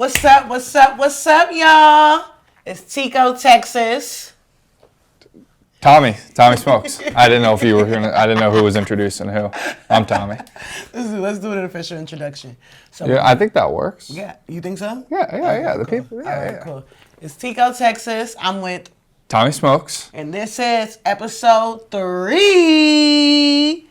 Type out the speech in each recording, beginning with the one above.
What's up? What's up? What's up, y'all? It's Tico, Texas. Tommy Smokes. I didn't know if you were gonna. I didn't know who was introducing who. I'm Tommy. Let's do an official introduction. So, Yeah, I think that works. Yeah, you think so? Yeah. The Cool. people. All right, Yeah. cool. It's Tico, Texas. I'm with, Tommy Smokes. and this is episode 3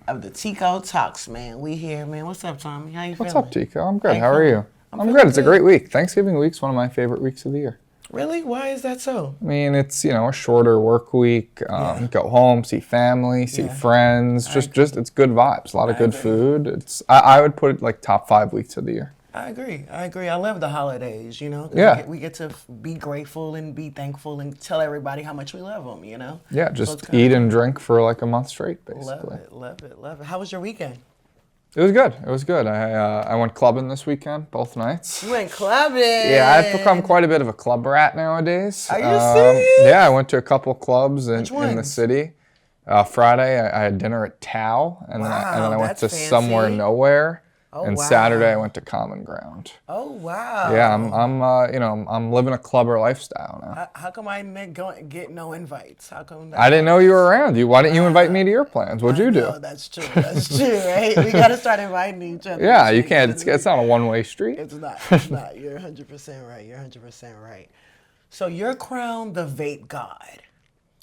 of the Tico Talks, man. We here, man. What's up, Tommy? How you feeling? What's up, Tico? I'm good. you How are feeling? you? I'm feeling good. It's a good. great week. Thanksgiving week's one of my favorite weeks of the year. Really? Why is that so? I mean, it's a shorter work week. Go home, see family, see friends. Just it's good vibes. A lot of good food. I would put it like top 5 weeks of the year. I agree. I love the holidays, 'cause Yeah. we get to be grateful and be thankful and tell everybody how much we love them, Yeah, So just it's kinda eat and drink for like a month straight, Love basically. it. How was your weekend? It was good. I went clubbing this weekend, both nights. You went clubbing. Yeah, I've become quite a bit of a club rat nowadays. Are you serious? Yeah, I went to a couple clubs in the ones? city. Friday, I had dinner at Tao, and then I went that's to fancy. Somewhere Nowhere. Oh, And wow. Saturday, I went to Common Ground. Oh wow. Yeah, I'm living a clubber lifestyle now. How come I didn't get no invites? How come that? I didn't know you were around. Why didn't you invite me to your plans? What'd you do? No, that's true, right? We gotta start inviting each other. Yeah, you can't. It's not a one-way street. It's not. You're 100% right. You're 100% right. So you're crowned the Vape God,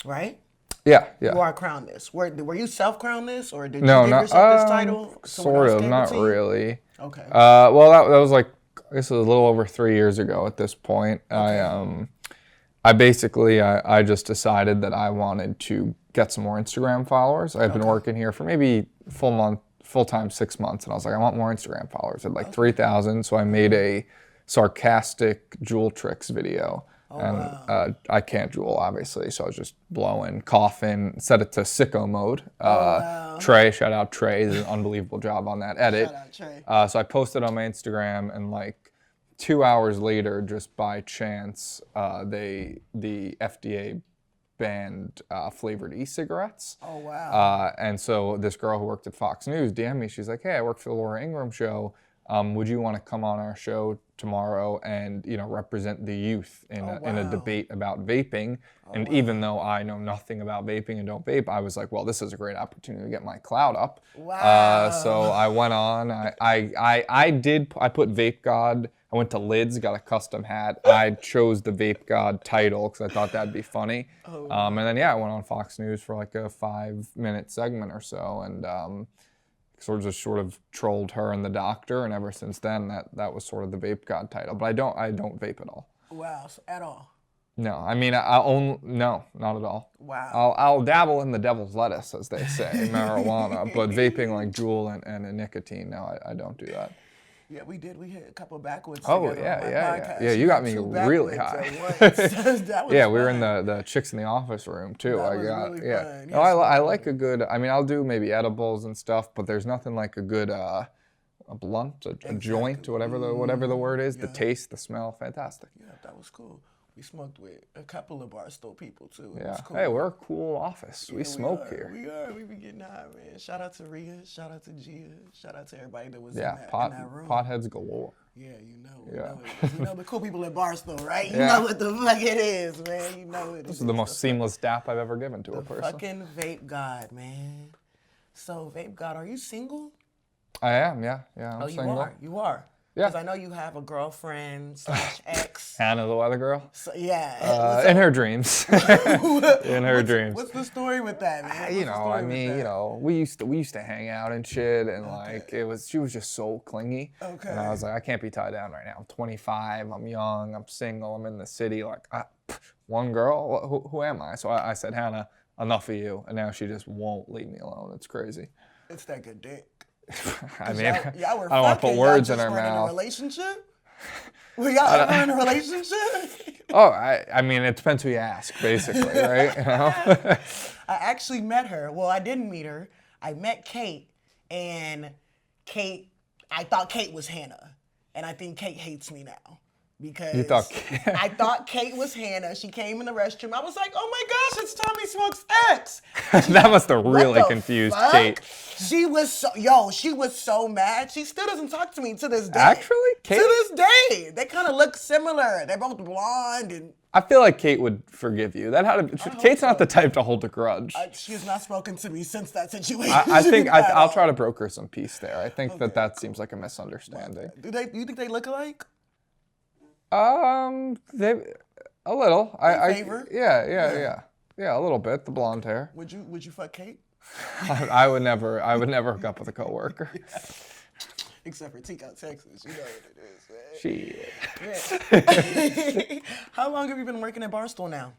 right? Yeah. You are crowned this. Were you self-crowned this, or did you No, give not yourself this title? Someone sort else of, gave it not to you? really. Okay. Well, that was like, I guess it was a little over 3 years ago at this point. I basically just decided that I wanted to get some more Instagram followers. I've been working here for maybe full time 6 months, and I was like, I want more Instagram followers. I had like 3,000, so I made a sarcastic jewel tricks video. I can't jewel, obviously, so I was just blowing, coughing, set it to sicko mode. Trey, shout out Trey, did an unbelievable job on that edit. Shout out Trey. So I posted on my Instagram, and like 2 hours later, just by chance, the FDA banned flavored e-cigarettes. Oh wow. And so this girl who worked at Fox News DM'd me. She's like, "Hey, I work for the Laura Ingraham show. Would you want to come on our show tomorrow and represent the youth in a debate about vaping?" And even though I know nothing about vaping and don't vape, I was like, well, this is a great opportunity to get my clout up. Wow. So I went on. I put Vape God. I went to Lids, got a custom hat. I chose the Vape God title because I thought that'd be funny. And then I went on Fox News for like a 5-minute segment or so, and sort of trolled her and the doctor, and ever since then that was sort of the Vape God title. But I don't vape at all. Wow. So at all. No, I mean no, not at all. Wow. I'll dabble in the devil's lettuce, as they say, marijuana, but vaping like Juul and nicotine, no, I don't do that. Yeah, we did. We hit a couple backwoods. Oh together on my yeah. podcast. Yeah, you got me Two really backwoods high. at once. That was Yeah, we were in fun. the chicks in the office room too. That was really fun. No, I like a good. I mean, I'll do maybe edibles and stuff, but there's nothing like a good a blunt, a joint, or whatever the word is. The taste, the smell, fantastic. Yeah, that was cool. We smoked with a couple of Barstool people too. It Yeah. was cool. Hey, we're a cool office. We smoke are. here. We are. We be getting high, man. Shout out to Rhea. Shout out to Gia. Shout out to everybody that was in that room. Potheads galore. Yeah, you know. Yeah. You know the cool people at Barstool, right? You Yeah. know what the fuck it is, man. You know it. This is the most seamless dap I've ever given to a person. Fucking Vape God, man. So Vape God, are you single? I am, yeah. I'm single. You are. Yeah. Because I know you have a girlfriend / ex. Hannah, the weather girl. So, yeah. In her dreams. In her dreams. What's the story with that, man? We used to hang out and shit, and she was just so clingy. Okay. And I was like, I can't be tied down right now. I'm 25. I'm young. I'm single. I'm in the city. Like, one girl. Who am I? So I said, Hannah, enough of you. And now she just won't leave me alone. It's crazy. It's that good dick. I mean, y'all were I don't want to put words in her in mouth. a relationship? Were y'all ever in a relationship? Oh, I mean, it depends who you ask, basically, right? I actually met her. Well, I didn't meet her. I met Kate, and I thought Kate was Hannah, and I think Kate hates me now because You thought I thought Kate was Hannah. She came in the restroom. I was like, oh my gosh, it's Tommy Smokes' ex. that must have What really the confused fuck? Kate. She was so mad. She still doesn't talk to me to this day. Actually, Kate? To this day. They kind of look similar. They're both blonde and I feel like Kate would forgive you. Kate's not the type to hold a grudge. she's not spoken to me since that situation. I think I'll try to broker some peace there. I think that seems like a misunderstanding. Do you think they look alike? They a little. Favor? Yeah, a little bit. The blonde hair. Would you fuck Kate? I would never hook up with a coworker. Except for Tiko, Texas. You know what it is, Shit. man. How long have you been working at Barstool now?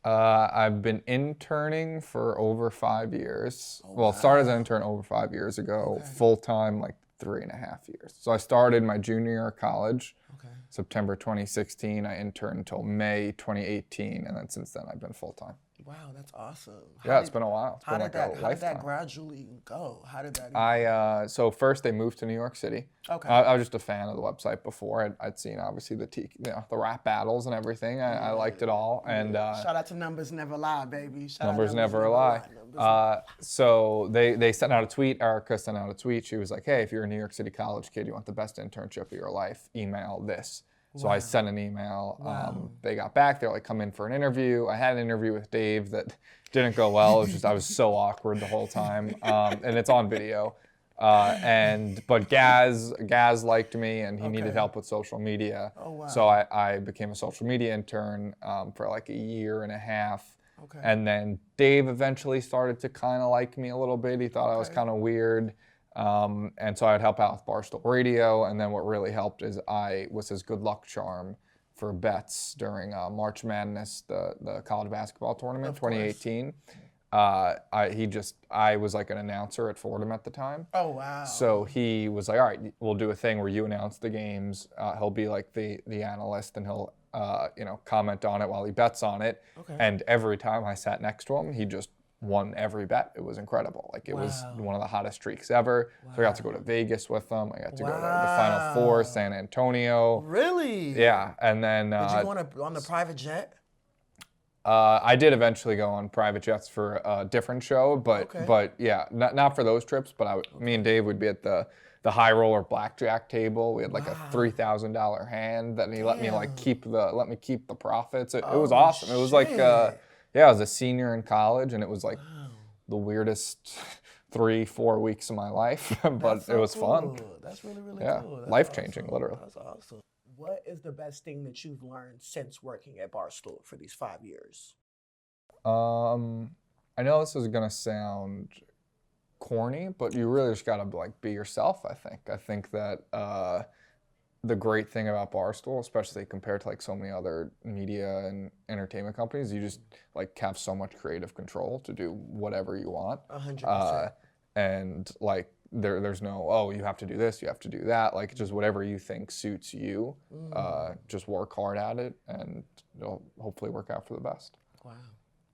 I've been interning for over 5 years. Started as an intern over 5 years ago. Okay. Full time like 3.5 years. So I started my junior year of college. Okay. September 2016. I interned until May 2018, and then since then I've been full time. Wow, that's awesome. It's been a while. How did that gradually go? How did that? So first they moved to New York City. Okay. I was just a fan of the website before. I'd seen obviously the rap battles and everything. I liked it all. And shout out to Numbers Never Lie, baby. Numbers Never Lie. So they sent out a tweet. Erica sent out a tweet. She was like, "Hey, if you're a New York City college kid, you want the best internship of your life, email this." So I sent an email. They got back. They're like, come in for an interview. I had an interview with Dave that didn't go well. It was just I was so awkward the whole time, and it's on video. But Gaz liked me, and he needed help with social media. Oh, wow. So I became a social media intern for like 1.5 years. Okay. And then Dave eventually started to kind of like me a little bit. He thought I was kind of weird. And so I'd help out with Barstool Radio, and then what really helped is I was his good luck charm for bets during March Madness, the college basketball tournament, 2018. I was like an announcer at Fordham at the time. Oh, wow. So he was like, all right, we'll do a thing where you announce the games. He'll be like the analyst, and he'll comment on it while he bets on it. Okay. And every time I sat next to him, he just won every bet. It was incredible. Like it was one of the hottest streaks ever. Wow. So I got to go to Vegas with them. I got to go to the Final Four, San Antonio. Really? Yeah. And then did you go on the private jet? I did eventually go on private jets for a different show, but yeah, not for those trips. But me and Dave would be at the high roller blackjack table. We had like a $3,000 hand that he let me keep the profits. It was awesome. Shit. It was like. Yeah, I was a senior in college, and it was like the weirdest 3-4 weeks of my life, but it was fun. That's really cool. Yeah, life-changing, literally. That's awesome. What is the best thing that you've learned since working at Barstool for these 5 years? I know this is gonna sound corny, but you really just gotta like be yourself. I think that the great thing about Barstool, especially compared to like so many other media and entertainment companies, you just like have so much creative control to do whatever you want. 100%. And like there's no, you have to do this, you have to do that. Like just whatever you think suits you, just work hard at it, and it'll hopefully work out for the best. Wow.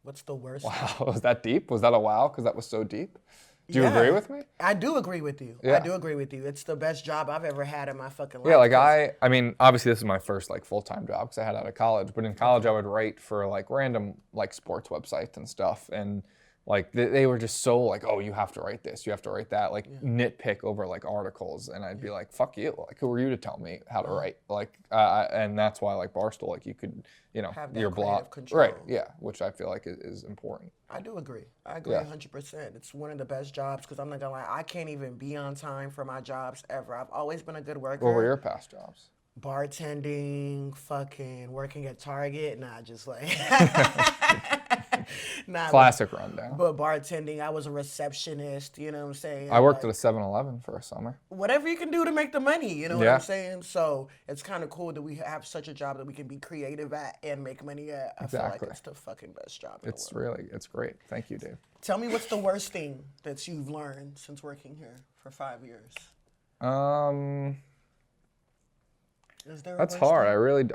What's the worst? Wow, was that deep? Was that a wow? Because that was so deep. Do you agree with me? I do agree with you. Yeah. I do agree with you. It's the best job I've ever had in my fucking life. Yeah, like I mean, obviously this is my first like full-time job because I had out of college. But in college, I would write for like random like sports websites and stuff, and like they were just so like, oh, you have to write this, you have to write that, like nitpick over like articles, and I'd be like, fuck you, like who are you to tell me how to write? Like, and that's why like Barstool, like you could, have your blog, control. Right? Yeah, which I feel like is important. I do agree. I agree 100%. It's one of the best jobs because I'm not gonna lie, I can't even be on time for my jobs ever. I've always been a good worker. What were your past jobs? Bartending, fucking working at Target, just like classic rundown. But bartending, I was a receptionist, you know what I'm saying? I worked at a 7-Eleven for a summer. Whatever you can do to make the money, you know what I'm saying? So it's kind of cool that we have such a job that we can be creative at and make money at. I feel like it's the fucking best job in the world. It's great. Thank you, Dave. Tell me what's the worst thing that you've learned since working here for 5 years? That's hard.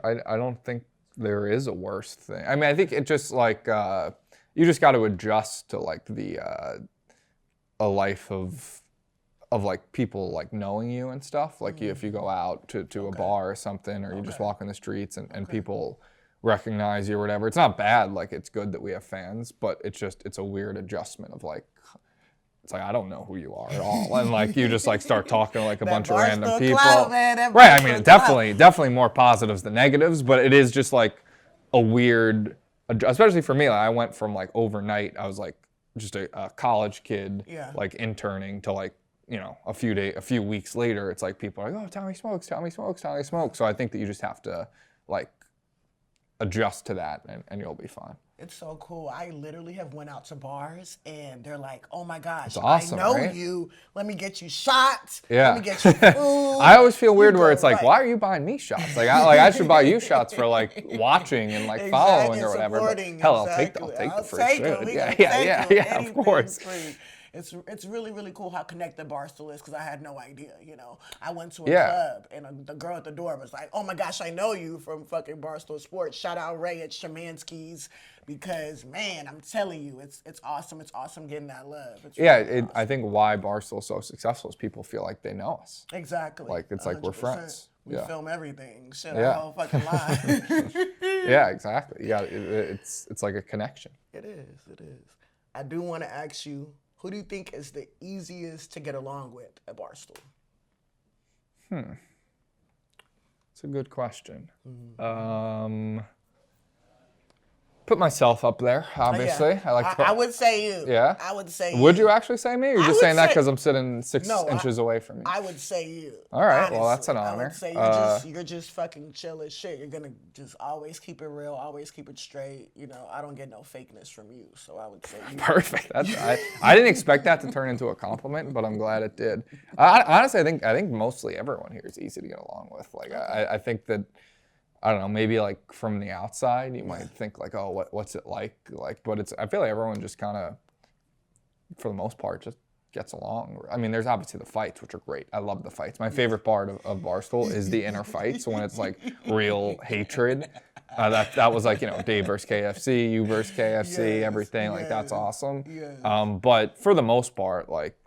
I don't think there is a worst thing. I mean, I think it just like you just got to adjust to like a life of of like people like knowing you and stuff. Like if you go out to a bar or something, or you just walk in the streets and people recognize you or whatever. It's not bad. Like it's good that we have fans, but it's a weird adjustment of like, it's like I don't know who you are at all, and like you just like start talking to like a bunch of random people. Clout, man, right. I mean, definitely more positives than negatives, but it is just like a weird, especially for me. Like I went from like overnight, I was like just a college kid, like interning to like, you know, a few weeks later, it's like people are like, oh, Tommy smokes. So I think that you just have to like adjust to that, and you'll be fine. It's so cool. I literally have went out to bars and they're like, oh my gosh, awesome, I know right? you. Let me get you shots. Yeah. Let me get you food. I always feel weird where it's like, why are you buying me shots? Like I should buy you shots for like watching and like following or whatever. But hell, I'll take the free shit. Yeah, of course. It's really, really cool how connected Barstool is, because I had no idea, you know. I went to a club, and the girl at the door was like, oh my gosh, I know you from fucking Barstool Sports. Shout out Ray at Shemansky's, because, man, I'm telling you, it's awesome. It's awesome getting that love. It's really awesome. I think why Barstool's so successful is people feel like they know us. Exactly. Like, it's 100%. Like we're friends. We film everything. Shit, our whole fucking life. Yeah, exactly. Yeah, it's like a connection. It is. I do want to ask you, who do you think is the easiest to get along with at Barstool? It's a good question. Put myself up there, obviously. I would say you. Yeah? I would say you. Would you actually say me? Or are you just saying that because I'm sitting 6 inches away from you? I would say you. All right, honestly. well, that's an honor. I would say you're just fucking chill as shit. You're going to just always keep it real, always keep it straight. You know, I don't get no fakeness from you, so I would say you. Perfect. I didn't expect that to turn into a compliment, but I'm glad it did. Honestly, I think mostly everyone here is easy to get along with. Like, I think that, I don't know, maybe like from the outside, you might think like, oh, what's it like? Like, but I feel like everyone just kind of, for the most part, just gets along. I mean, there's obviously the fights, which are great. I love the fights. My favorite part of Barstool is the inner fights, when it's like real hatred. That was like, you know, Dave versus KFC, you versus KFC, everything. Like, that's awesome. But for the most part, like,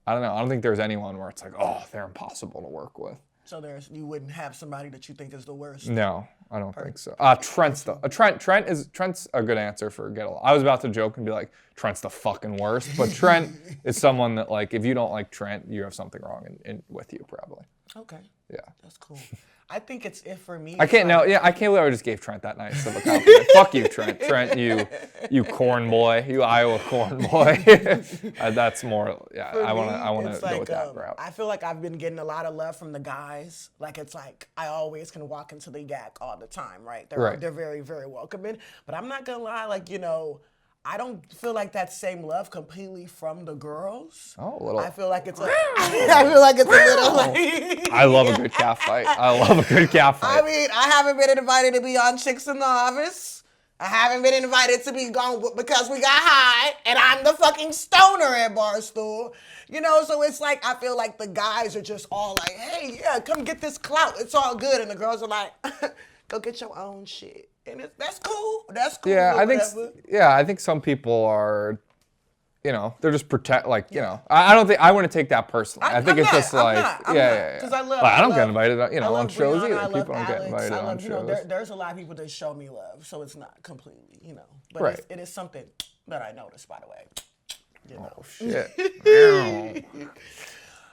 I don't know. I don't think there's anyone where it's like, oh, they're impossible to work with. So you wouldn't have somebody that you think is the worst? No, I don't think so. Trent's though. Trent's a good answer for get along. I was about to joke and be like, Trent's the fucking worst, but Trent is someone that, like, if you don't like Trent, you have something wrong with you probably. Okay. Yeah. That's cool. I think it's if for me. I can't believe I just gave Trent that nice of a compliment. Fuck you, Trent. Trent, you corn boy, you Iowa corn boy. That's more. Yeah, I want to go with that route. I feel like I've been getting a lot of love from the guys. Like, it's like I always can walk into the yak all the time, right? They're very, very welcoming. But I'm not gonna lie, like, you know, I don't feel like that same love completely from the girls. Oh, a little. I feel like it's a little like. I love a good calf fight. I mean, I haven't been invited to be on Chicks in the Office. I haven't been invited to be gone because we got high, and I'm the fucking stoner at Barstool. You know, so it's like, I feel like the guys are just all like, hey, yeah, come get this clout. It's all good. And the girls are like, go get your own shit. And that's cool. That's cool. Yeah, I think some people are, you know, they're just you know. I don't think I wouldn't take that personally. I think it's just like, yeah. Because I don't get invited, you know, on shows either. People don't get invited on shows. There's a lot of people that show me love, so it's not completely, you know. But it is something that I noticed, by the way. You know. Oh shit.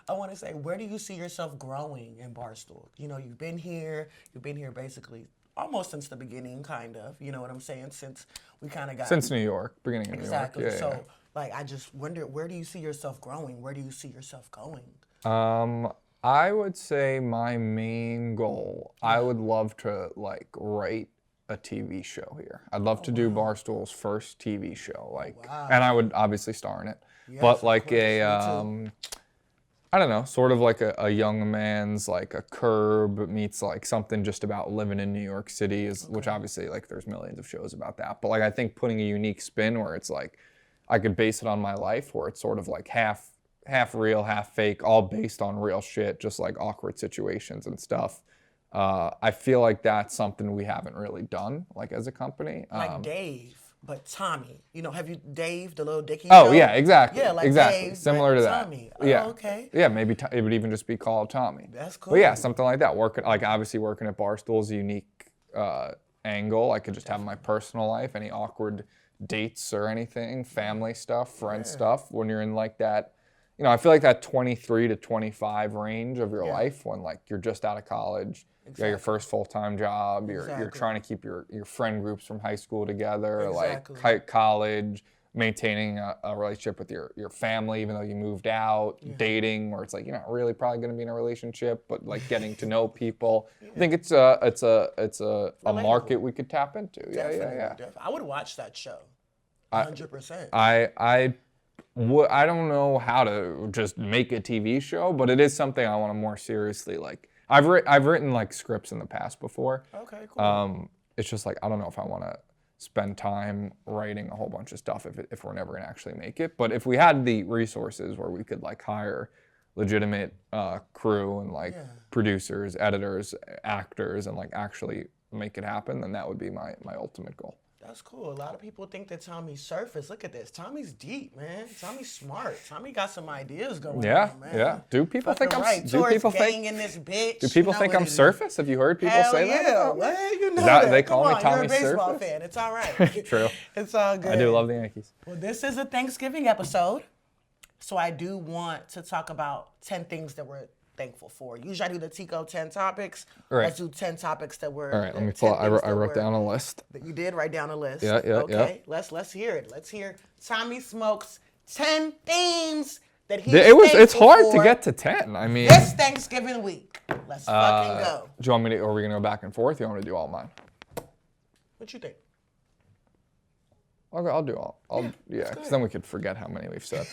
I want to say, where do you see yourself growing in Barstool? You know, you've been here basically almost since the beginning, kind of. You know what I'm saying? Since we kind of got... Since New York, beginning of New York. Exactly. So, like, I just wonder, where do you see yourself growing? Where do you see yourself going? I would say my main goal, I would love to, like, write a TV show here. I'd love to do Barstool's first TV show, like, and I would obviously star in it. Yes, but like I don't know, sort of like a young man's, like a Curb meets like something just about living in New York City, which obviously, like, there's millions of shows about that. But like, I think putting a unique spin where it's like, I could base it on my life, where it's sort of like half real, half fake, all based on real shit, just like awkward situations and stuff. I feel like that's something we haven't really done, like, as a company. Like Dave. But Tommy, have you Dave, the little Dickie Oh show? yeah, exactly. Yeah, like exactly. Dave, Similar to that. Tommy. Yeah. Oh, okay. Yeah, maybe it would even just be called Tommy. That's cool. But yeah, something like that. Obviously working at Barstool is a unique angle. I could just have my personal life, any awkward dates or anything, family stuff, friend stuff. When you're in like that, I feel like that 23 to 25 range of your life when like you're just out of college. You got your first full-time job. You're trying to keep your friend groups from high school together, like college, maintaining a relationship with your family, even though you moved out, dating, where it's like you're not really probably going to be in a relationship, but like getting to know people. I think it's a market we could tap into. Yeah. I would watch that show. 100%. I don't know how to just make a TV show, but it is something I want to more seriously like. I've written like scripts in the past before. Okay, cool. It's just like I don't know if I want to spend time writing a whole bunch of stuff if we're never gonna actually make it. But if we had the resources where we could like hire legitimate crew and like producers, editors, actors, and like actually make it happen, then that would be my ultimate goal. That's cool. A lot of people think that Tommy's surface. Look at this. Tommy's deep, man. Tommy's smart. Tommy got some ideas going on, man. Yeah. Do people think I'm in this bitch. Do people think I'm surface? Have you heard people say that? Yeah, well, you know that. They call me Tommy's surface? You're a baseball fan. It's all right. True. It's all good. I do love the Yankees. Well, this is a Thanksgiving episode, so I do want to talk about 10 things that we're thankful for. Usually I do the Tiko 10 topics. Right. Let's do 10 topics that were. All right, let me pull. I wrote down a list. That you did write down a list. Yeah. Okay, let's hear it. Let's hear Tommy Smoke's 10 themes that he's It's hard for to get to 10. I mean, this Thanksgiving week. Let's fucking go. Do you want me to? Are we gonna go back and forth? You want me to do all mine? What you think? I'll do all. Because then we could forget how many we've said.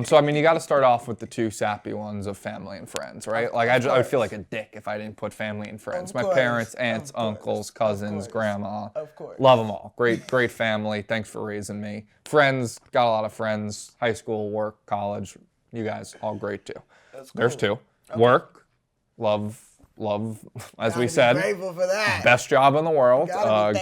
So I mean, you got to start off with the two sappy ones of family and friends, right? Like I would feel like a dick if I didn't put family and friends. My parents, aunts, uncles, cousins, grandma. Of course. Love them all. Great family. Thanks for raising me. Friends, got a lot of friends. High school, work, college. You guys all great too. That's cool. There's two. Okay. Work, love, as we said. Grateful for that. Best job in the world.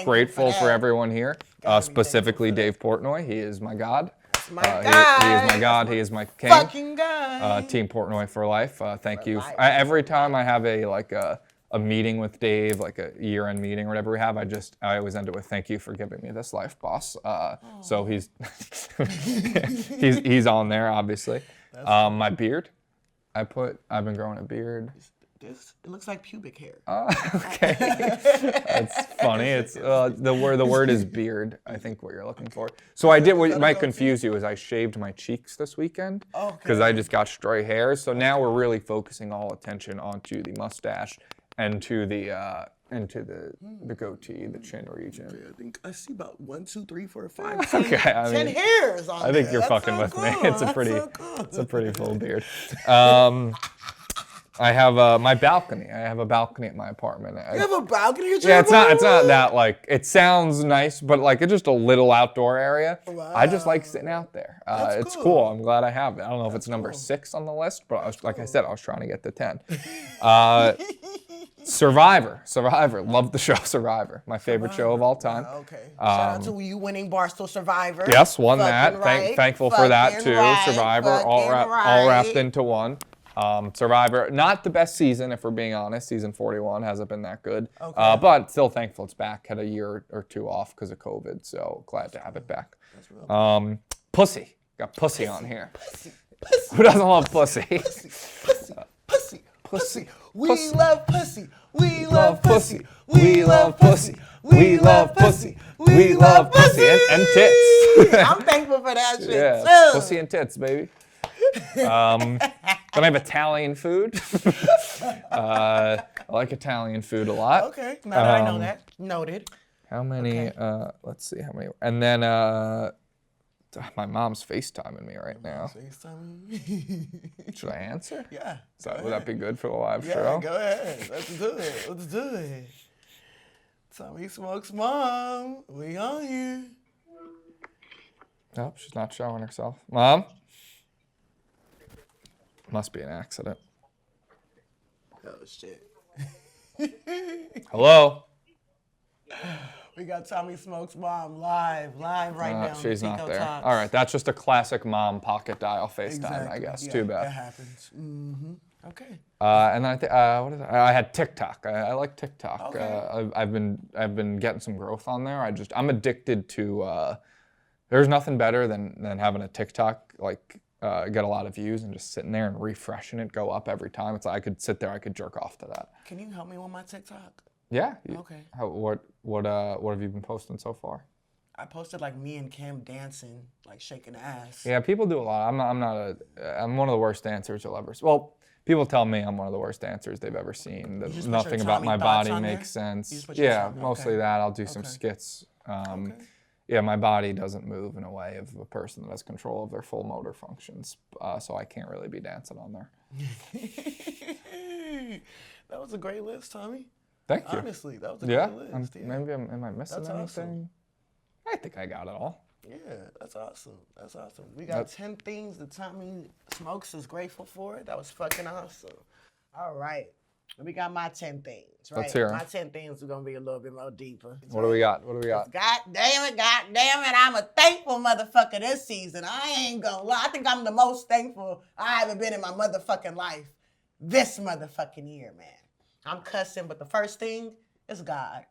Grateful for for everyone here. Specifically Dave Portnoy. He is my god. My God. He is my god. He is my king. Fucking God. Team Portnoy for life. Thank you. Every time I have a meeting with Dave, like a year-end meeting or whatever we have, I always end it with thank you for giving me this life, boss. So he's he's on there, obviously. My beard. I've been growing a beard. It looks like pubic hair. Okay. That's funny. It's the word is beard, I think what you're looking for. So I did what might confuse you is I shaved my cheeks this weekend because I just got stray hairs. So now we're really focusing all attention onto the mustache and to the goatee, the chin region. Okay, I think I see about 1, 2, 3, 4, 5, 10, 10 hairs on I think you're That's fucking so with cool. me. It's That's a pretty full beard. I have my balcony. I have a balcony at my apartment. You have a balcony at your Yeah, apartment? it's not that like it sounds nice, but like it's just a little outdoor area. Wow. I just like sitting out there. It's cool. cool. I'm glad I have it. I don't know if it's number 6 on the list, but I said, I was trying to get to 10. Survivor. Love the show Survivor. My favorite show of all time. Okay. Shout out to you winning Barstool Survivor. Yes, won that. Fucking right. Thankful for that too. Right. Survivor, all wrapped into one. Survivor, not the best season if we're being honest. Season 41 hasn't been that good. Okay. But still thankful it's back. Had a year or two off because of COVID, so glad to have it back. That's real. Pussy. Got pussy on here. Pussy. Who doesn't love pussy? Pussy. We love pussy. We love pussy. We love pussy. We love pussy. We love pussy and tits. I'm thankful for that shit Yeah, too. pussy and tits, baby. Then I have Italian food. I like Italian food a lot. Okay, now that I know that. Noted. How many? Okay. Let's see how many. And then my mom's FaceTiming me right now. Should I answer? Yeah. Would that be good for the live Yeah, show? go ahead. Let's do it. Tommy Smoke's mom. We on here. Nope, she's not showing herself. Mom? Must be an accident. Oh, shit. Hello? We got Tommy Smoke's mom live right now. She's Tico not there. Talks. All right, that's just a classic mom pocket dial FaceTime, Exactly. I guess. Yeah, Too bad. It happens. Okay. And then I think what is it? I had TikTok. I like TikTok. Okay. I've been getting some growth on there. I'm addicted to. There's nothing better than having a TikTok get a lot of views and just sitting there and refreshing it, go up every time. It's like I could sit there, I could jerk off to that. Can you help me with my TikTok? Yeah. Okay. What have you been posting so far? I posted like me and Kim dancing, like shaking ass. Yeah, people do a lot. I'm one of the worst dancers you'll ever see. Well, people tell me I'm one of the worst dancers they've ever seen. Nothing about my body makes sense. Yeah, mostly that. I'll do some skits. Yeah, my body doesn't move in a way of a person that has control of their full motor functions, so I can't really be dancing on there. That was a great list, Tommy. Thank you. Honestly, that was a great list. Maybe am I missing anything? Awesome. I think I got it all. Yeah, that's awesome. That's awesome. We got 10 things that Tommy Smokes is grateful for. That was fucking awesome. All right. We got my 10 things, right? Let's hear 'em. My 10 things are going to be a little bit more deeper. What do we got? God damn it, I'm a thankful motherfucker this season. I ain't gonna lie. I think I'm the most thankful I ever been in my motherfucking life this motherfucking year, man. I'm cussing, but the first thing is God.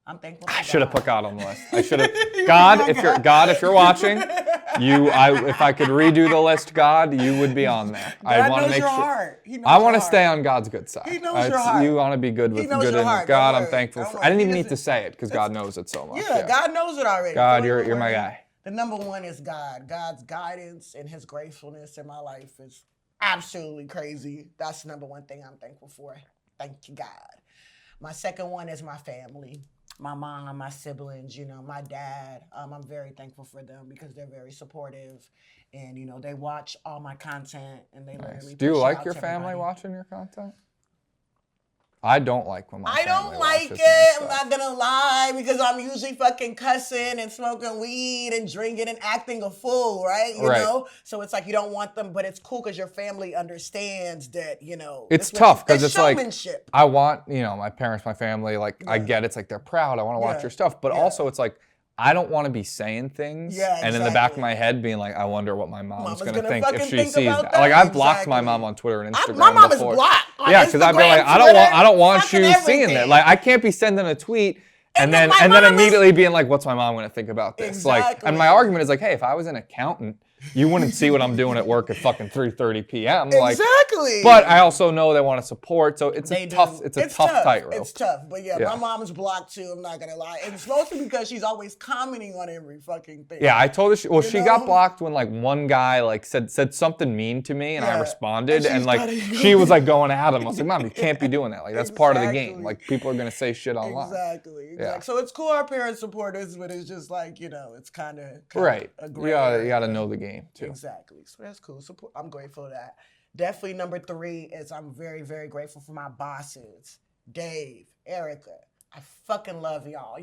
I'm thankful for God. I should have put God on the list. I should have. if you're watching, if I could redo the list, God, you would be on there. I want to make sure. Heart. I want to stay on God's good side. He knows your heart. You want to be good with good in God. I'm thankful for. I didn't even need to say it because God knows it so much. Yeah, God knows it already. God, you're my guy. The number one is God. God's guidance and His gracefulness in my life is absolutely crazy. That's the number one thing I'm thankful for. Thank you, God. My second one is my family. My mom, my siblings, my dad. I'm very thankful for them because they're very supportive and, they watch all my content and they literally Do you like your family watching your content? I don't like when my family I don't like watches it. my I'm stuff. not gonna lie because I'm usually fucking cussing and smoking weed and drinking and acting a fool, right? You know? So it's like you don't want them, but it's cool because your family understands that, It's tough because it's like, showmanship. I want, my parents, my family, I get it's like they're proud. I want to watch your stuff. But also it's like, I don't want to be saying things and in the back of my head being like, I wonder what my mom's going to think if she sees that. Like I've blocked my mom on Twitter and Instagram My mom before. is blocked. Yeah, because I'd be like, I don't want you seeing that. Like I can't be sending a tweet and then immediately being like, what's my mom going to think about this? Exactly. And my argument is like, hey, if I was an accountant, you wouldn't see what I'm doing at work at fucking 3:30 p.m. Exactly. But I also know they want to support, so it's a tough tightrope. It's tough, but my mom's blocked too. I'm not gonna lie. And it's mostly because she's always commenting on every fucking thing. Yeah, I told her. She got blocked when one guy said something mean to me, and I responded, and she was going at him. I was like, Mom, you can't be doing that. That's part of the game. People are gonna say shit online. Exactly. Yeah. So it's cool our parents support us, but it's just it's kind of right. You gotta know the game too. Exactly. So that's cool. I'm grateful for that. Definitely number 3 is I'm very, very grateful for my bosses, Dave, Erica. I fucking love y'all.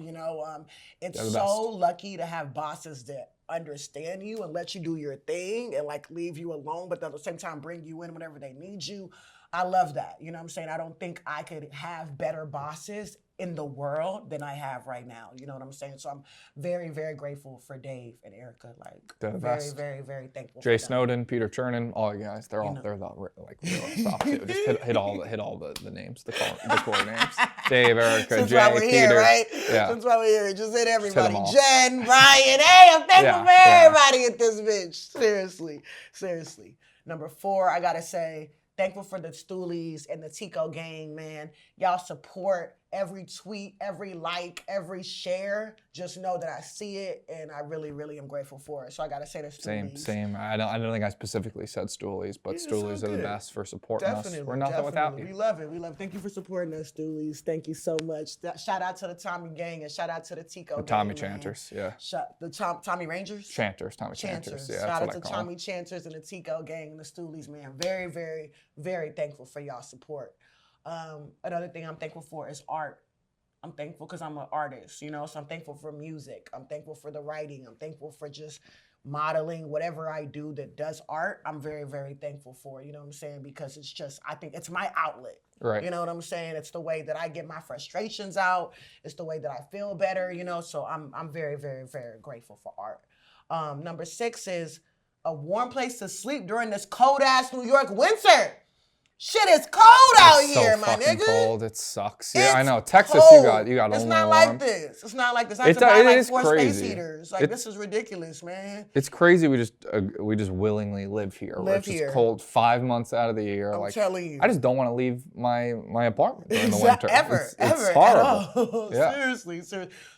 It's so lucky to have bosses that understand you and let you do your thing and leave you alone, but at the same time bring you in whenever they need you. I love that. You know what I'm saying? I don't think I could have better bosses in the world than I have right now. You know what I'm saying? So I'm very, very grateful for Dave and Erica. Very, very, very thankful. Jay Snowden, Peter Chernin, all you guys. They're the real top two. Just hit all the names, the core names. Dave, Erica, Since Jay, we're Peter. Here, right? Yeah. Since we're here, just hit everybody. Just hit Jen, Ryan. Hey, I'm thankful for everybody at this bitch. Seriously. Number 4, I gotta say, thankful for the Stoolies and the Tico gang, man. Y'all support every tweet, every like, every share. Just know that I see it, and I really, really am grateful for it. So I gotta say the Stoolies. Same. I don't think I specifically said Stoolies, but Stoolies are the best for supporting us. We're nothing without you. We love it. Thank you for supporting us, Stoolies. Thank you so much. Shout out to the Tommy gang and shout out to the Tico gang. The Tommy Chanters, yeah. The Tommy Rangers? Tommy Chanters. Yeah, shout out to Tommy Chanters and the Tico gang and the Stoolies, man. Very, very, very thankful for y'all support. Another thing I'm thankful for is art. I'm thankful because I'm an artist, so I'm thankful for music. I'm thankful for the writing. I'm thankful for just modeling, whatever I do that does art, I'm very, very thankful for, you know what I'm saying? Because it's just, I think it's my outlet. Right. You know what I'm saying? It's the way that I get my frustrations out. It's the way that I feel better, you know? So I'm very, very, very grateful for art. Number 6 is a warm place to sleep during this cold-ass New York winter. Shit is cold out here, my nigga. It's so fucking cold. It sucks. Yeah, It's I know. Texas, cold. you got It's only not warm. like this. It's not like this. I have to buy like 4 space heaters. Like, this is ridiculous, man. It's crazy. We just willingly live here. Live it's just here. cold 5 months out of the year. I'm telling you. I just don't want to leave my apartment during the winter. Ever, it's horrible. At all. Yeah. Seriously.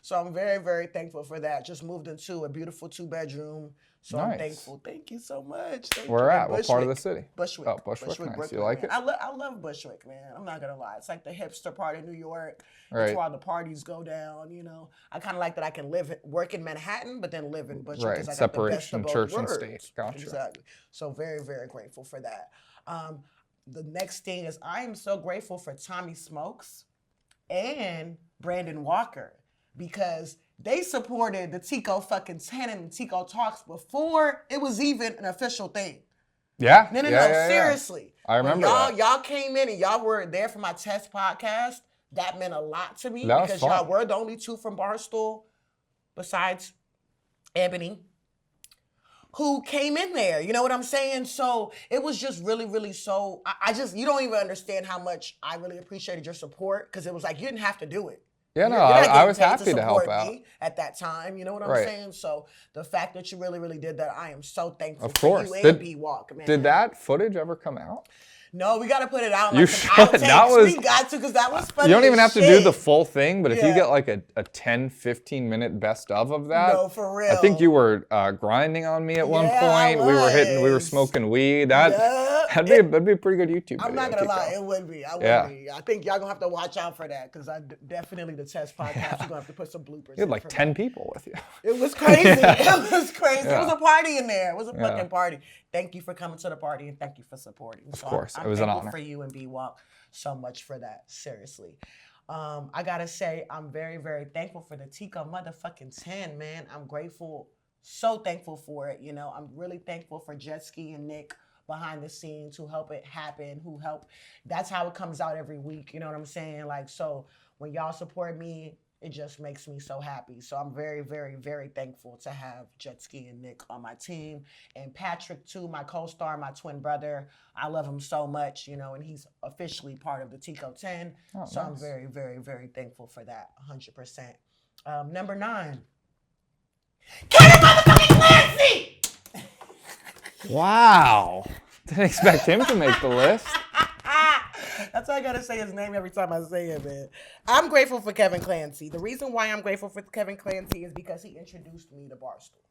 So I'm very, very thankful for that. Just moved into a beautiful 2-bedroom. So Nice. I'm thankful. Thank you so much. Where at? What part of the city? Bushwick. Oh, Bushwick. Nice. Brooklyn, You like man. it? I love Bushwick, man. I'm not gonna lie. It's like the hipster part of New York. Right. It's where all the parties go down. You know, I kind of like that I can work in Manhattan, but then live in Bushwick. Right. I got Separation the best of church both and worlds. state. Gotcha. Exactly. So very, very grateful for that. The next thing is I am so grateful for Tommy Smokes and Brandon Walker because they supported the Tiko fucking 10 and the Tiko Talks before it was even an official thing. Yeah. No, Yeah. seriously. I remember when that. y'all came in and y'all were there for my test podcast. That meant a lot to me That was because fun. y'all were the only 2 from Barstool besides Ebony who came in there. You know what I'm saying? So it was just really, really so, you don't even understand how much I really appreciated your support because it was like, you didn't have to do it. Yeah, no, You're not I getting was paid happy to help support out. me at that time, you know what I'm Right. saying? So the fact that you really, really did that, I am so thankful Of for course. you and B-Walk, man. Did that footage ever come out? No, we got to put it out. You Like some should. outtakes. That was- We got to because that was funny. You don't even as have to do shit. the full thing, but if you Yeah. get like a 10, 15 minute best of that. No, for real. I think you were grinding on me at one Yeah, I point. We were was. smoking weed. Yeah. That'd be a pretty good YouTube video. I'm not going to Tico. lie. It would be. I would Yeah. be. I think y'all going to have to watch out for that because definitely the test podcast, you're going to have to put some bloopers You had in like for 10 that. people with you. It was crazy. It was crazy. Yeah. It was a party in there. It was a Yeah. fucking party. Thank you for coming to the party and thank you for supporting. Of course. It was I'm an thankful honor. for you and B-Walk so much for that. Seriously. I got to say, I'm very, very thankful for the Tiko motherfucking 10, man. I'm grateful, so thankful for it. You know, I'm really thankful for Jet Ski and Nick behind the scenes who help it happen, who help. That's how it comes out every week. You know what I'm saying? Like, so when y'all support me, it just makes me so happy. So I'm very, very, very thankful to have Jet Ski and Nick on my team. And Patrick, too, my co-star, my twin brother. I love him so much, you know, and he's officially part of the Tiko 10. Oh, so I'm nice. very, very, very thankful for that, 100%. Number 9. Kevin motherfucking Clancy! Wow. Didn't expect him to make the list. That's why I gotta say his name every time I say it, man. I'm grateful for Kevin Clancy. The reason why I'm grateful for Kevin Clancy is because he introduced me to Barstool.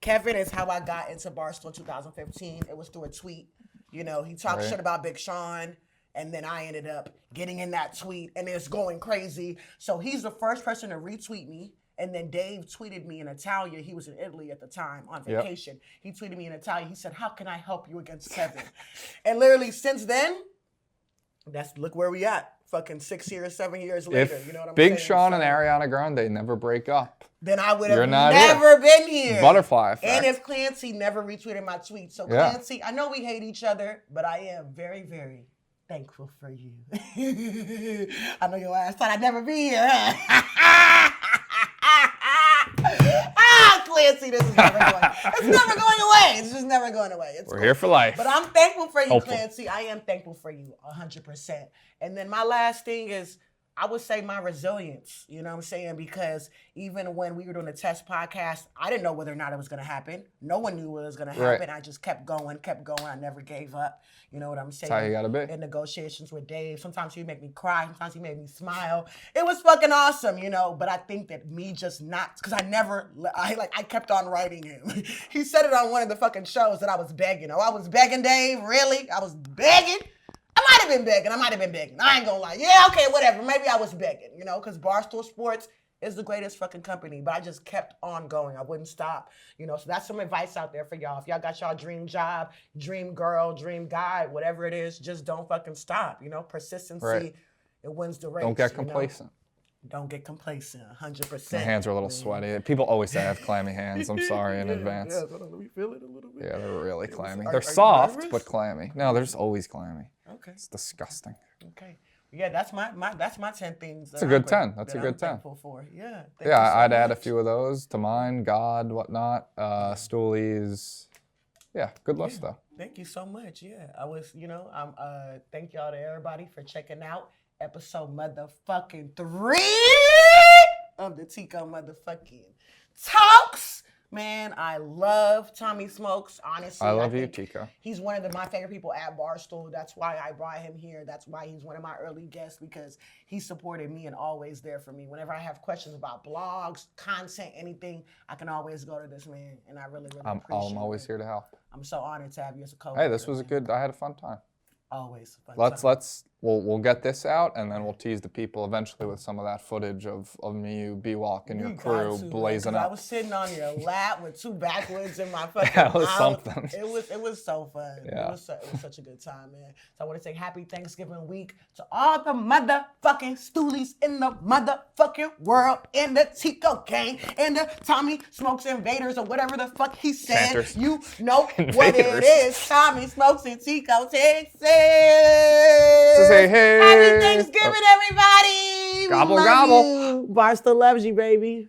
Kevin is how I got into Barstool in 2015. It was through a tweet. You know, he talked Right. shit about Big Sean, and then I ended up getting in that tweet, and it's going crazy. So he's the first person to retweet me. And then Dave tweeted me in Italian. He was in Italy at the time on Yep. vacation. He tweeted me in Italian. He said, "How can I help you against Kevin?" And literally since then, look where we at. Fucking 6 years, 7 years later. If You know what I'm Big saying? Sean and So Ariana Grande never break up, then I would You're have not never been here. butterfly effect. And if Clancy never retweeted my tweet. So Yeah. Clancy, I know we hate each other, but I am very, very thankful for you. I know your ass thought I'd never be here, huh? Clancy, this is never going. It's never going away. It's just never going away. It's We're cool. here for life. But I'm thankful for you, Hopeful. Clancy. I am thankful for you 100%. And then my last thing is, I would say my resilience, you know what I'm saying? Because even when we were doing the test podcast, I didn't know whether or not it was going to happen. No one knew what was going to happen. Right. I just kept going. I never gave up. You know what I'm saying? That's how you gotta be. In negotiations with Dave, sometimes he made me cry. Sometimes he made me smile. It was fucking awesome, you know? But I think that me just not, because I kept on writing him. He said it on one of the fucking shows that I was begging. Oh, I was begging Dave, really? I was begging? I might have been begging. I ain't gonna lie. Yeah, okay, whatever. Maybe I was begging, you know, because Barstool Sports is the greatest fucking company. But I just kept on going. I wouldn't stop, you know. So that's some advice out there for y'all. If y'all got y'all dream job, dream girl, dream guy, whatever it is, just don't fucking stop, you know. Persistency, Right. it wins the race. Don't get you know? complacent. Don't get complacent, 100%. My hands are a little sweaty. People always say I have clammy hands. I'm sorry in advance. Yeah, let me feel it a little bit. Yeah, they're really clammy. Are They're you soft, nervous? but clammy. No, they're just always clammy. Okay. It's disgusting. Okay. Yeah, that's my 10 things. That's a good 10. That's a good 10. Thankful for. Yeah. Yeah, I'd add a few of those to mine. God, whatnot. Stoolies. Yeah, good list though. Thank you so much. Yeah, I was, thank y'all to everybody for checking out episode motherfucking 3 of the Tico motherfucking Talks. Man, I love Tommy Smokes, honestly. I love you, Tico. He's one of my favorite people at Barstool. That's why I brought him here. That's why he's one of my early guests, because he supported me and always there for me. Whenever I have questions about blogs, content, anything, I can always go to this man, and I really appreciate it. I'm always here to help. I'm so honored to have you as a co-worker. Hey, this was I had a fun time. Always fun time. We'll get this out, and then we'll tease the people eventually with some of that footage of me, you, B-Walk, and your crew blazing up. I was sitting on your lap with 2 backwoods in my fucking That was mouth. something. It was so fun. Yeah. It was such a good time, man. So I want to say happy Thanksgiving week to all the motherfucking stoolies in the motherfucking world, in the Tico gang, in the Tommy Smokes Invaders, or whatever the fuck he said. Chanters. You know what it Invaders. is. Tommy Smokes and Tico Texas. Say hey. Happy Thanksgiving, everybody. Gobble, Love gobble. you. Barstool loves you, baby.